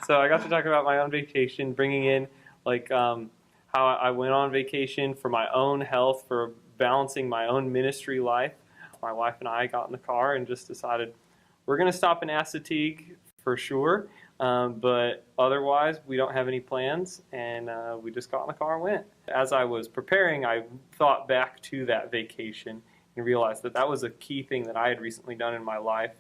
So I got to talk about my own vacation, bringing in how I went on vacation for my own health, for balancing my own ministry life. My wife and I got in the car and just decided we're going to stop in Assateague for sure, but otherwise we don't have any plans, and we just got in the car and went. As I was preparing, I thought back to that vacation and realized that that was a key thing that I had recently done in my life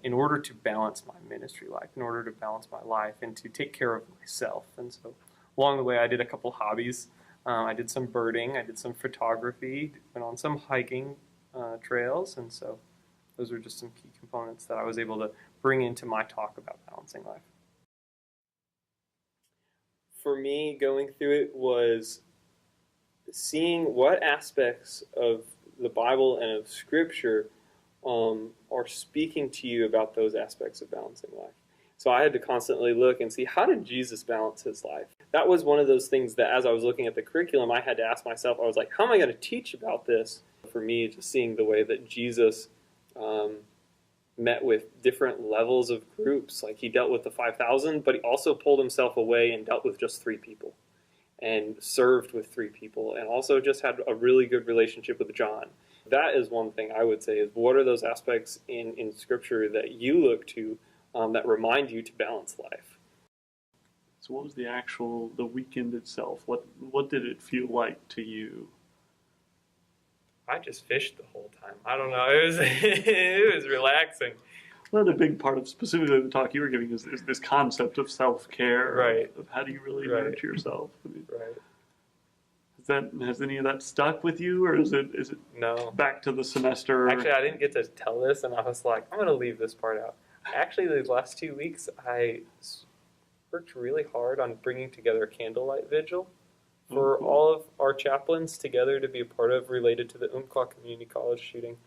in order to balance my ministry life, in order to balance my life and to take care of myself. And so along the way, I did a couple hobbies. I did some birding, I did some photography, went on some hiking trails, and so those were just some key components that I was able to bring into my talk about balancing life. For me, going through it was seeing what aspects of the Bible and of Scripture are speaking to you about those aspects of balancing life. So I had to constantly look and see, how did Jesus balance his life? That was one of those things that as I was looking at the curriculum, I had to ask myself, I was like, how am I going to teach about this? For me, just seeing the way that Jesus met with different levels of groups. Like he dealt with the 5,000, but he also pulled himself away and dealt with just 3 people and served with 3 people and also just had a really good relationship with John. That is one thing I would say is, what are those aspects in Scripture that you look to that remind you to balance life? So what was the weekend itself? What did it feel like to you? I just fished the whole time. I don't know. It was relaxing. Well, a big part of specifically the talk you were giving is this concept of self-care. Right. Of how do you really nurture yourself? Right. Has any of that stuck with you, or is it no back to the semester? Actually, I didn't get to tell this, and I was like, I'm going to leave this part out. Actually, these last 2 weeks, I worked really hard on bringing together a candlelight vigil for all of our chaplains together to be a part of, related to the Umpqua Community College shooting.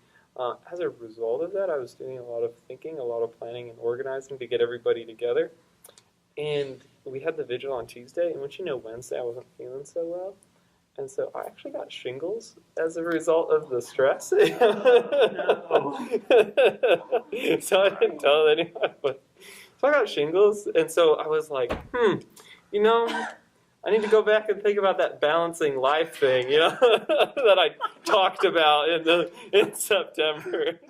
As a result of that, I was doing a lot of thinking, a lot of planning and organizing to get everybody together. And we had the vigil on Tuesday, and Wednesday I wasn't feeling so well. And so I actually got shingles as a result of the stress. So I didn't tell anyone. So I got shingles, and so I was like, I need to go back and think about that balancing life thing, that I talked about in September.